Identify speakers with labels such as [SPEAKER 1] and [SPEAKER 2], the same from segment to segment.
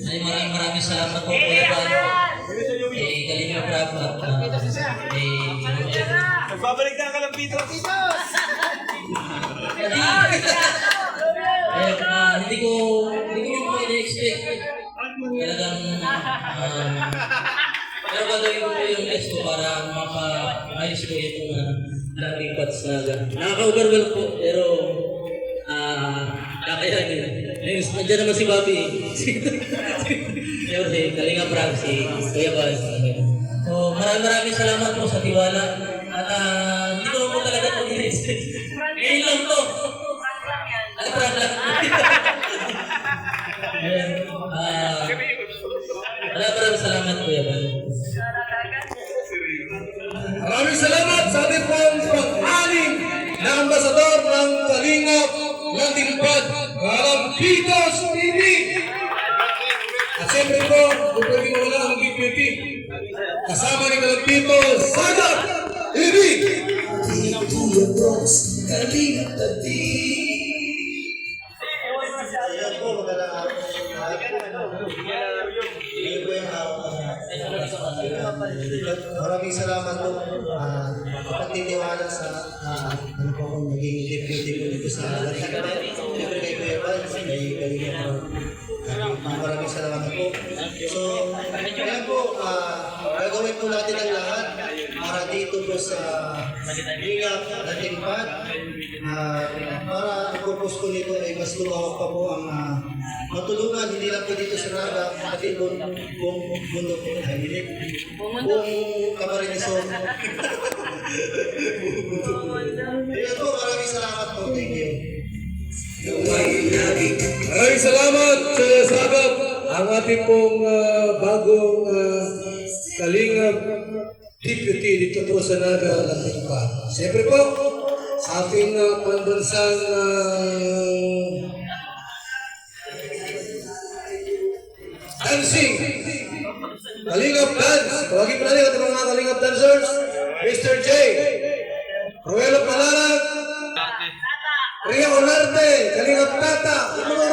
[SPEAKER 1] Ay, maraming salamat po Kuya Bal. Galinga Prab at
[SPEAKER 2] Nagbabalik na ang kalampitos.
[SPEAKER 1] hindi ko ina-expect. Talagang pero gagawin ko po yung best ko para mapa-ayos ko itong landing pads na nakaka-overwhelm po pero kakayanin. Nandiyan naman si Bobby. Siyempre, Kalinga Prab, si Kuya Bal. So, maraming salamat po sa tiwala. At hindi ko po talaga po ina-expect. Ngayon lang to. Ay, prank lang. Maraming salamat, Kuya Bal.
[SPEAKER 3] Maraming salamat sa ating pang-anim na ambasador ng Kalingap Landing Pad, Kalampitos TV. At siyempre po, kung pwede mo wala ang gift-beauty, kasama ni Kalampitos, Sagat TV. Kuya Bros, Kalingap TV.
[SPEAKER 4] Maraming salamat po pagtitiwala sa ano po kung naging deputy po dito sa Larica. Siyempre kay Kuya Bal, kay Kalinga po. Maraming salamat po. So, kaya po, gagawin po natin ang lahat para dito po sa Kalingap Landing Pad. Para ang purpose ko nito ay mas lumawak pa po ang matulungan, hindi lang po dito sa Naga, pati buong mundo po. Buong Camarines-on. Kaya po, maraming salamat po. Thank you.
[SPEAKER 3] Maraming salamat sa Sagat, ang ating pong bagong Kalingap Deputy dito po sa Naga Landing Pad. Siyempre po, sa ating pambansang dancing, Kalingap Dance. Tawagin po natin ang mga Kalingap Dancers, Mr. J, Ruelo Palalag, Ria Olarte, Kalingap Tata, yung mga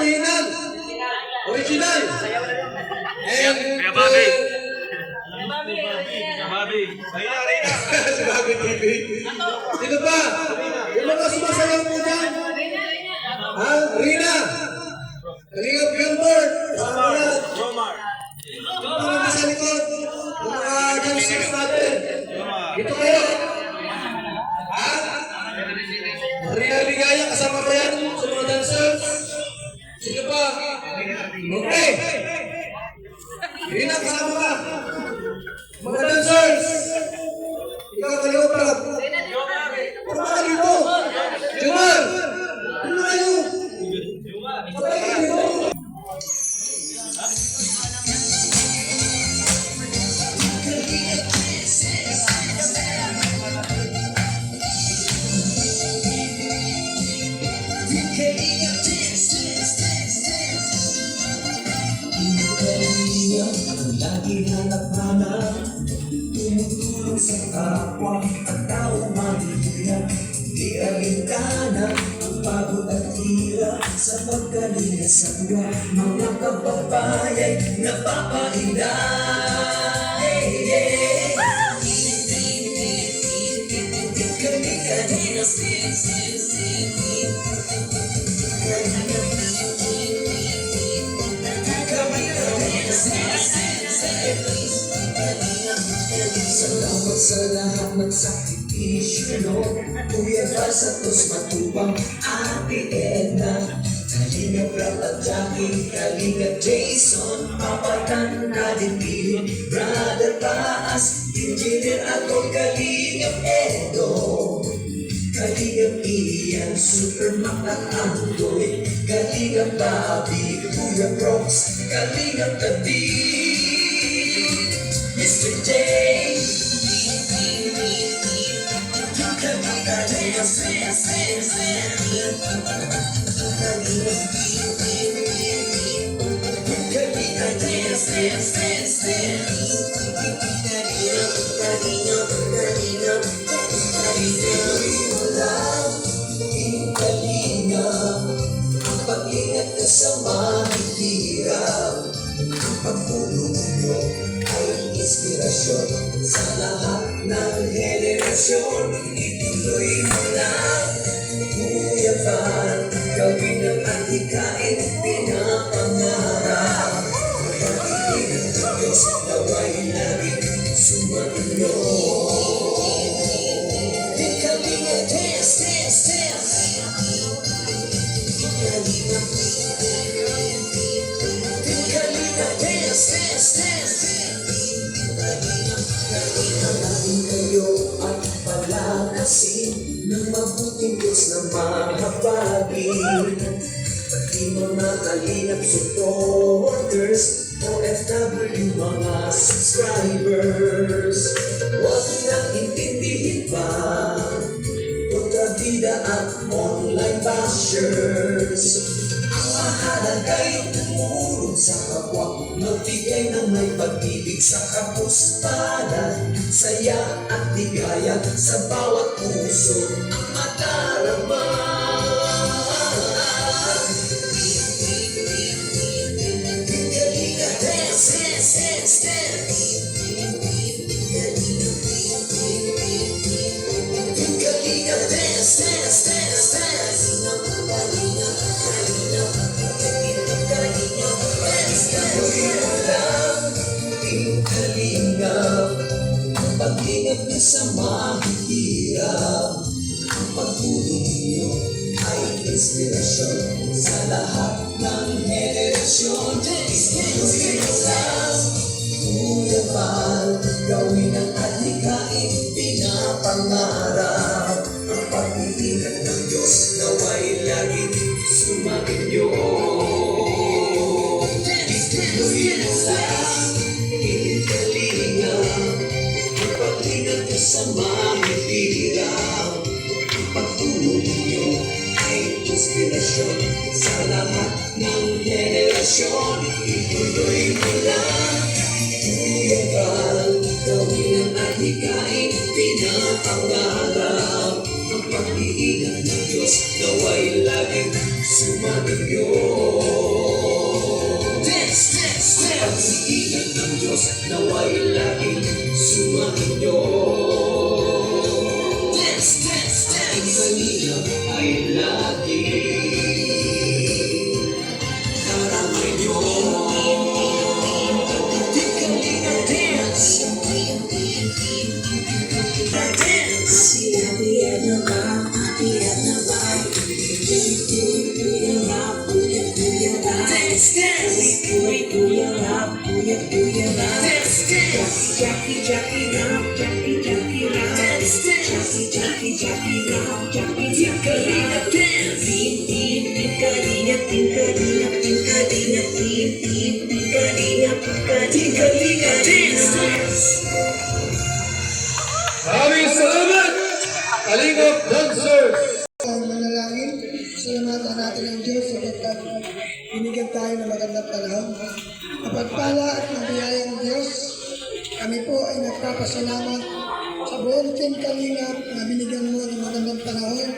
[SPEAKER 3] original. And
[SPEAKER 2] Bobby. Rina.
[SPEAKER 3] si Bobby TV. Sino pa? Yung mga sumasayaw po dyan. Rina. Kalingap Gilbert.
[SPEAKER 2] Romar.
[SPEAKER 3] Yung mga nasa likod. Yung mga dancers natin. Dito kayo. Rina Ligaya, kasama ba yan sa mga dancers? Sino pa? Okay. Rina, kasama ka. Mga dancers. Ikaw, Kalingap Prab. Ano ka dito? Jumar. Ano kayo? Patay ka dito.
[SPEAKER 5] Lagi hanap-hanap, tumutulong sa kapwa at tao mahihirap. Di alintana ang pagod at hirap sa pagkalinga sa buwan. Mga kababayay napapahinda. Kani-kanina salamat sa lahat ng sakripisyo, no? Kuya Bal Santos Matubang, Ate Edna, Kalinga Prab at Jackie, Kalinga Jason, Papatan na din Pili, Brother Taas, Engineer ako, Kalinga Edo, Kalinga Ian, Supermac at Andoy, Kalinga Bobby, Kuya Brox, Kalinga Tabi, Mr. J. inspirasyon sa lahat ng henerasyon. Ituloy mo lang, Kuya Val, gawin ang adhikain, pinapangarap. Pag-ibig ng Diyos, nawa'y laging sumainyo. Kalinga, dance, dance, dance. Kalinga, dance, dance, dance. Hanapin kayo at palakasin ng mabuting Diyos na mahabagin. Pati mga kalingap supporters, OFW mga subscribers, huwag nang intindihin pa kontrabida at online bashers. Ang mahalaga'y tumulong sa kapwa, magbigay ng may pag-ibig sa kapustanan, saya at ligaya sa bawat puso ang madarama. Kalinga, dance, dance, dance, dance. Kalinga, dance, dance, dance, dance. Gawin mo lang, Kalingap, pag-ingat niyo sa mahihirap. Ang pagtulong niyo ay inspirasyon sa lahat ng henerasyon. Gawin mo lang, Kuya Val, gawin ang adhikain, pinapangarap. Ang pag-iingat ng Diyos nawa'y laging sumainyo. Gawin mo lang, Kalingap, ang pag-ingat niyo sa mahihirap. Ang pagtulong niyo ay inspirasyon sa lahat ng henerasyon. Ituloy mo lang, Kuya Val, gawin ang adhikain, pinapangarap. Ang pag-iingat ng Diyos nawa'y laging sumainyo. Dance, dance, dance. Ang pag-iingat ng Diyos nawa'y laging sumainyo. Dance, dance, dance. Ang Kalingap ay laging karamay nyo. Kalingap, dance. Dance. Dance, dance. Jackie, Jackie, Rap, Jackie, Jackie, Rap. Dance, dance. Jackie, Jackie, Rap, Jackie, Jackie, Rap. Dance. Kalingap, Kalingap, Kalingap, Kalingap, dance, dance.
[SPEAKER 3] Maraming salamat, Kalingap Dancers!
[SPEAKER 6] Ang manalangin, salamatan natin ang Diyos sapagkat binigyan tayo ng magandang panahon. Kapagpala at mabiyaya ng Diyos, kami po ay nagpapasalamat sa buong team Kalingap na binigyan mo ng magandang panahon.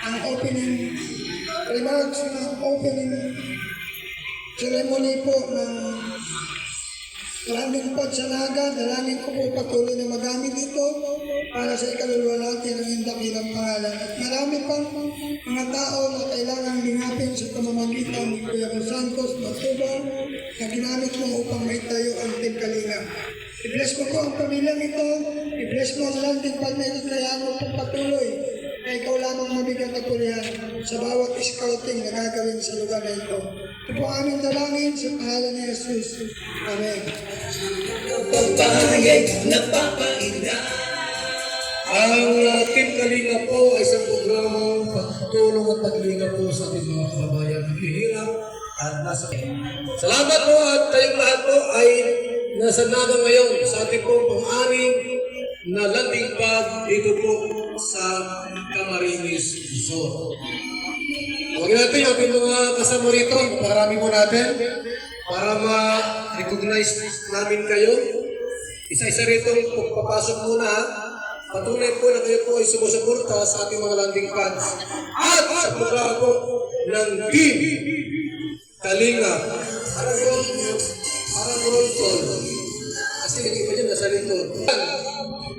[SPEAKER 6] Ang opening remarks, ang opening ceremony po ng Landing Pad sa Naga, dalangin ko po patuloy na magamit ito para sa ikaluluwa natin ang iyong dakilang pangalan. At marami pang mga tao na kailangang linapin sa pamamagitan ni Kuya Ron Santos Matubang na ginamit mo upang maitayo ang Team Kalingap. I-bless mo po ang pamilyang ito, i-bless mo ang Landing Pad na ito, kaya mo pong patuloy na ikaw lamang mabigyan ng pulihan sa bawat scouting na gagawin sa lugar na ito. Ito po aming dalangin sa pangalan ni Jesus. Amen.
[SPEAKER 5] Pagpahayag na papainda.
[SPEAKER 3] Ang Team Kalingap po ay isang programang pagtulong at paglingap po sa ating mga kababayan na naghihirap at nasa. Salamat po at tayong lahat po ay nasa Naga ngayon sa ating pong pang-anim na landing pad dito po sa Camarines Resort. Huwagin natin yung ating mga kasama rito, pakarami mo natin para ma-recognize namin kayo. Isa-isa rito papasok muna. Patunay po na kayo po ay sumusuporta sa ating mga landing pads. At sa mukha po ng Team Kalingap. Parang roll call. Kasi yung iba dyan nasa sa likod.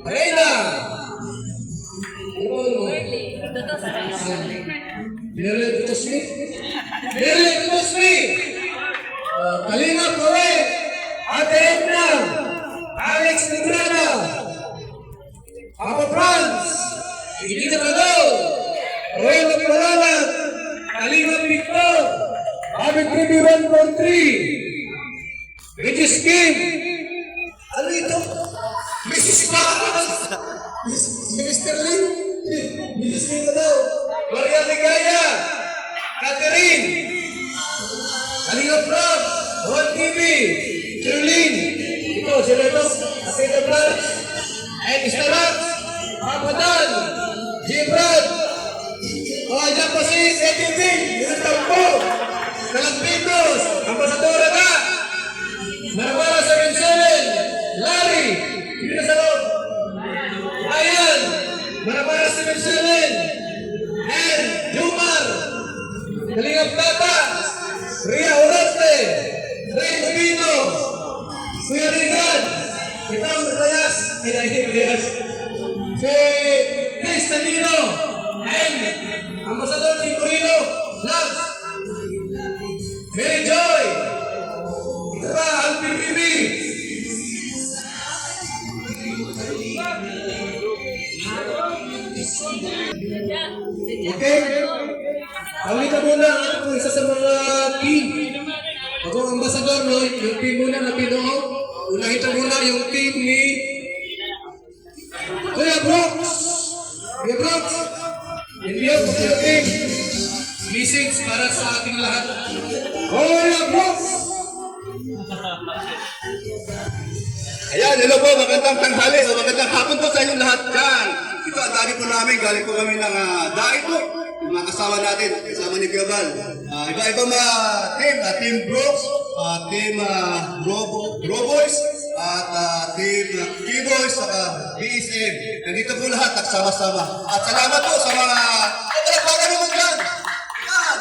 [SPEAKER 3] Reyna! Mary Dito Smith. Mary Dito Smith! Kalinga Pore! Ate Edna! Alex Negrada! Papa Franz! Ikita Pagod! Roy Magpalala! Kalinga Victor! Abit Baby 143! Regis Kim!
[SPEAKER 4] Ano ito?
[SPEAKER 3] Mrs. Paz!
[SPEAKER 6] Mr. Lee,
[SPEAKER 3] Mrs. Kim na daw! Gloria Ligaya! Catherine! Kalinga Frog! Juan TV! Jerlyn! Ito, sila ito! Asita Brad! And Mr. Rax! Papa Dan! J-Brad! Dyan po si ETV! Minatang po! Kalampitos! Ambasadora ka! Marabara 77! Larry! Hindi na sa loob! Ryan! Marabara 77! And Jumar! Kalinga Plata! Ria Oreste! Ray Rubino! Kuya Rigan! Itang Reyes! Reyes! Si Chris Tanino! And Ambassador Nicorino! Vlogs! Mary Joy! Ito pa, Alvin Bibi! Okay? Pawita muna ang ating isa sa mga team. Ako ang ambassador, no? Yung team muna na pinoo. Unahin na muna yung team ni Kuya Brooks. Kuya Brooks. Hindi ako yung team. Blessings para sa ating lahat. Kuya Brooks.
[SPEAKER 7] Ayan, hello po, magandang tanghali o magandang hapon po sa inyong lahat dyan. Ito, ang dami po namin, galing po kami ng daig po. Yung mga kasama natin, kasama ni Kuya Bal. Iba-ibang team, Team Brooks, Team Boys, at Team Keyboys, saka BSM. Nandito po lahat, nagsama-sama. At salamat po sa mga palakpakan naman dyan. Yan.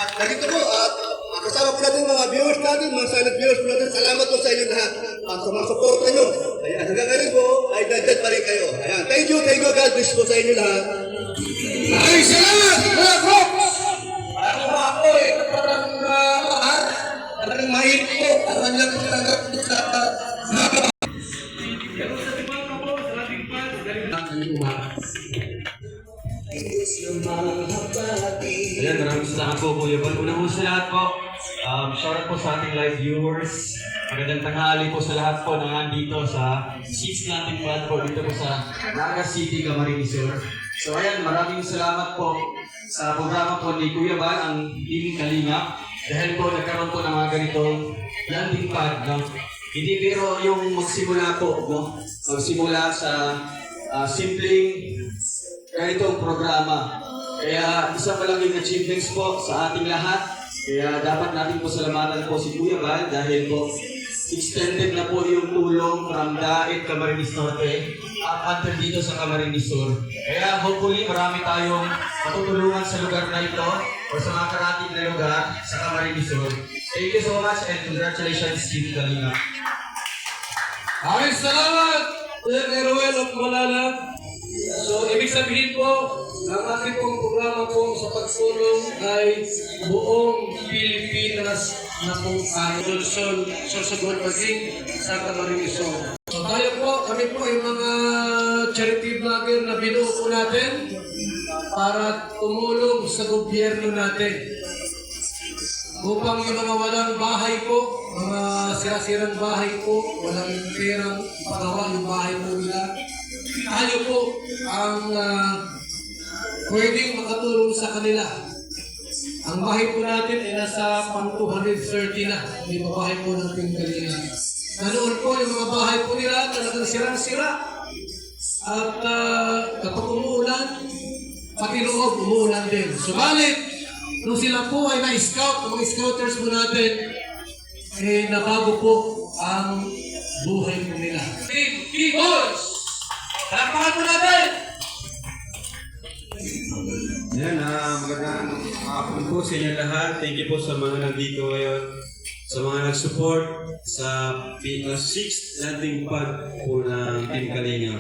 [SPEAKER 7] At nandito po, at kasama po natin mga viewers natin, mga silent viewers po natin. Salamat po sa inyo lahat. At sa mga support nyo. Ayan, hanggang ngayon po, ay dadyan pa rin kayo. Ayan, thank you, God bless po sa inyo lahat.
[SPEAKER 3] Ay, salamat! Kuya Brooks! Ako ba ako eh, parang parang mahirap ko. Parang lang tanggap ko sa
[SPEAKER 2] Ayan, maraming salamat po, Kuya Bal. Una sa lahat po, shoutout po sa ating live viewers. Magandang tanghali po sa lahat po na nandito sa 6 Landing Pad po dito po sa Naga City, Camarines Sur. So ayan, maraming salamat po sa programa po ni Kuya Bal, ang Team Kalingap. Dahil po nagkaroon po ng mga ganitong landing pad, no? Hindi biro yung magsimula po, no? Magsimula sa simpleng ganitong programa. Kaya isang malaking achievements po sa ating lahat. Kaya dapat natin po salamatan po si Kuya Bal dahil po extended na po yung tulong from Daet, Camarines Norte up until dito sa Camarines Sur. Kaya hopefully marami tayong matutulungan sa lugar na ito o sa mga karating na lugar sa Camarines Sur. Thank you so much and congratulations, Team Kalinga.
[SPEAKER 3] Maraming salamat, Kuya Eruel of Malala. So, ibig sabihin po, ang ating pong programa po sa pagsulong ay buong Pilipinas na po Luzon, Sorsogon, maging sa Camarines Sur. So, tayo po, kami po yung mga charity vlogger na binuo po natin para tumulong sa gobyerno natin. Upang yung mga walang bahay po, mga sira-sirang bahay po, walang perang pagawa yung bahay po nila, tayo po ang pwedeng makatulong sa kanila. Ang bahay po natin ay nasa pang 230 na, yung mga bahay po ng Pingalinga. Nanoon po yung mga bahay po nila talagang sirang-sira. At kapag umuulan, pati loob umuulan din. Subalit, nung sila po ay na-scout, ang mga scouters po natin, eh nabago po ang buhay po nila. Team Keyboys! Palakpakan po natin!
[SPEAKER 2] Yan, magandang hapon po sa inyo lahat. Thank you po sa mga nandito ngayon sa mga nag-support sa 6th landing pad po ng Team Kalinga.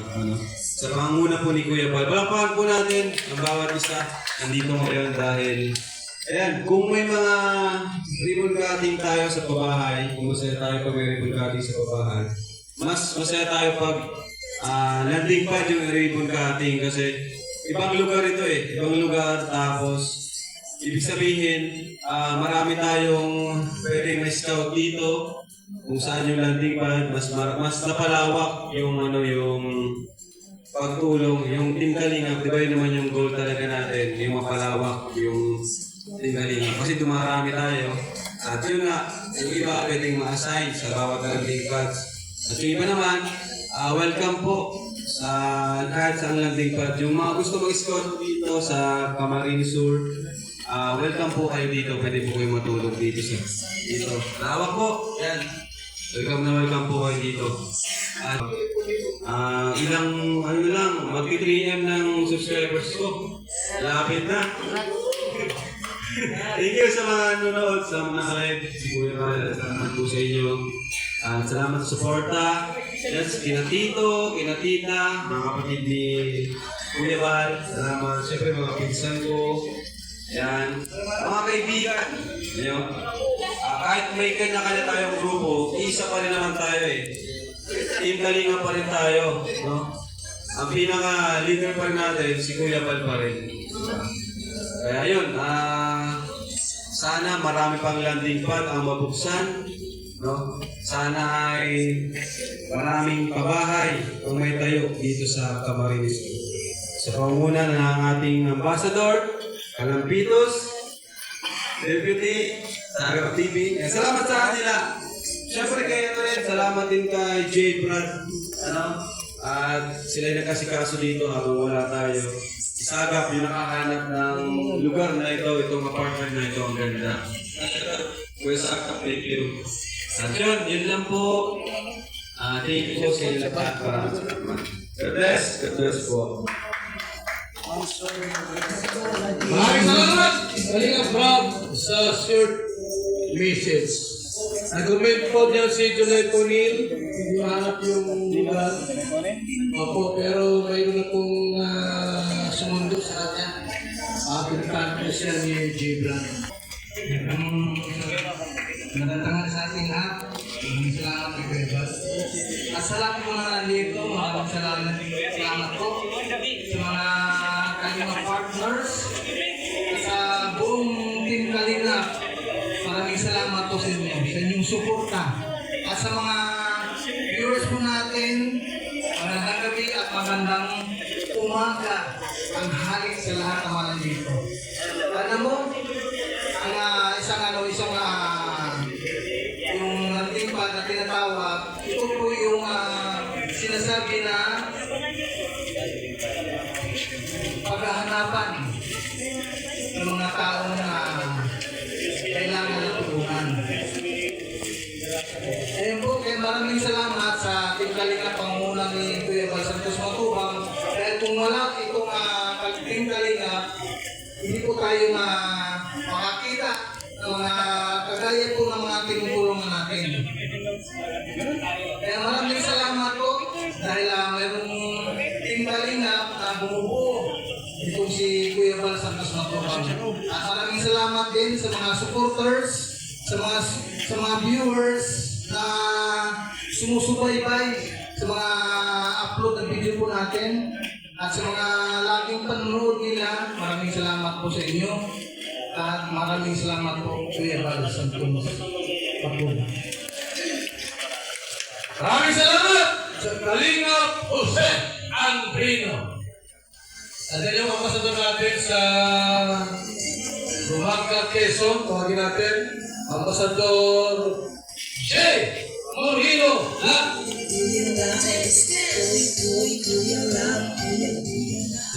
[SPEAKER 2] Sa panguna po ni Kuya Bal. Palakpakan po natin ang bawat isa nandito ngayon dahil ayan, kung may mga ribbon cutting tayo sa pabahay, kung masaya tayo pag may ribbon cutting sa pabahay, mas masaya tayo pag landing pad yung ribbon cutting kasi ibang lugar ito eh. Ibang lugar tapos ibig sabihin, marami tayong pwedeng may scout dito kung saan yung landing pad, mas napalawak yung yung pagtulong, yung Team Kalingap, di ba yun naman yung goal talaga natin, yung mapalawak yung Team Kalingap. Kasi dumarami tayo. At yun nga, yung iba pwedeng ma-assign sa bawat landing pads. At yung iba naman, welcome po sa kahit sa landing pad. Yung mga gusto mag-scout dito sa Camarines Sur, welcome po kayo dito. Pwede po kayo matulog dito dito. Lawak po. Yan. Welcome po kayo dito. At ilang magti-3M ng subscribers ko. Lapit na. Thank you sa mga nanonood, sa mga naka-live. Siguro salamat po sa inyo. Salamat sa suporta. Yes, kina Tito, kina Tita, mga kapatid ni Kuya Bal. Salamat. Siyempre mga pinsan ko. Yan. Mga kaibigan. Kahit may kanya-kanya tayong grupo, isa pa rin naman tayo eh. Team Kalinga pa rin tayo. No? Ang pinaka-leader pa rin natin, si Kuya Bal pa rin. Kaya yun, sana marami pang landing pad ang mabuksan. No? Sana ay maraming pabahay kung may tayo dito sa Camarines. Sa panguna ng ating ambassador, Kalampitos, Deputy, Sagap TV. Salamat sa kanila. Siyempre kayo rin, salamat din kay J. Brad. At sila nagkasikaso dito habang wala tayo. Sagap yung nakahanap ng lugar na ito, itong apartment na ito, ang ganda. Kuya Sagap, thank you. At yun lang po. Thank you po sa inyo lahat. God bless. God bless po.
[SPEAKER 3] Maraming salamat! Kalingap Rob sa short message. Nag-comment po dyan si Juliet O'Neill. Hindi hanap yung lugar. Opo, pero mayroon na pong sumundo sa kanya. Pinagtaan po siya ni Gibran.
[SPEAKER 8] Magandang sa ating lahat. Maraming salamat kay Kuya Bal. At sa lahat po na nandito, maraming salamat po sa mga Kalinga partners at sa buong Team Kalinga. Maraming salamat po sa inyo, sa inyong suporta. At sa mga viewers po natin, magandang gabi at magandang umaga ang halik sa lahat ng mga nandito. Alam mo, ang isang yung landing pad na tinatawag, ito po yung sinasabi na paghahanapan ng mga taong na kailangan ng tulungan. Ayun po, kaya maraming salamat sa Team Kalinga, panguna ni Kuya Bal Santos Matubang. Dahil kung wala itong Team Kalinga, hindi po tayo makakita ng mga kagaya po ng mga tinutulungan natin. Kaya maraming salamat po dahil mayroong Team Kalinga na bumubuo itong si Kuya Bal Santos Matubang. At maraming salamat din sa mga supporters, sa mga viewers na sumusubaybay sa mga upload ng video po natin. At sa mga laging panonood nila, maraming salamat po sa inyo. At maraming salamat po Kuya Bal Santos Matubang.
[SPEAKER 3] Maraming salamat sa Kalingap Jose Andrino. At yan yung ambasador natin sa Rumangka, Quezon. Tawagin natin, Ambasador J. Morino na.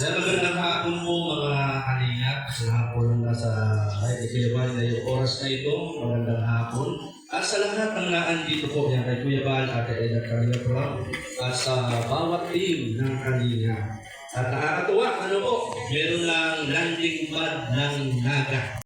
[SPEAKER 2] Magandang hapon po mga kalingap. Sa hapon na nasa Kuya Bal na yung oras na ito. Magandang hapon. At sa lahat ng naandito po yan kay Kuya Bal at kay Edgar Kalinga Pro at sa bawat team ng Kalinga. At nakakatuwa, ano po, meron lang landing pad ng Naga.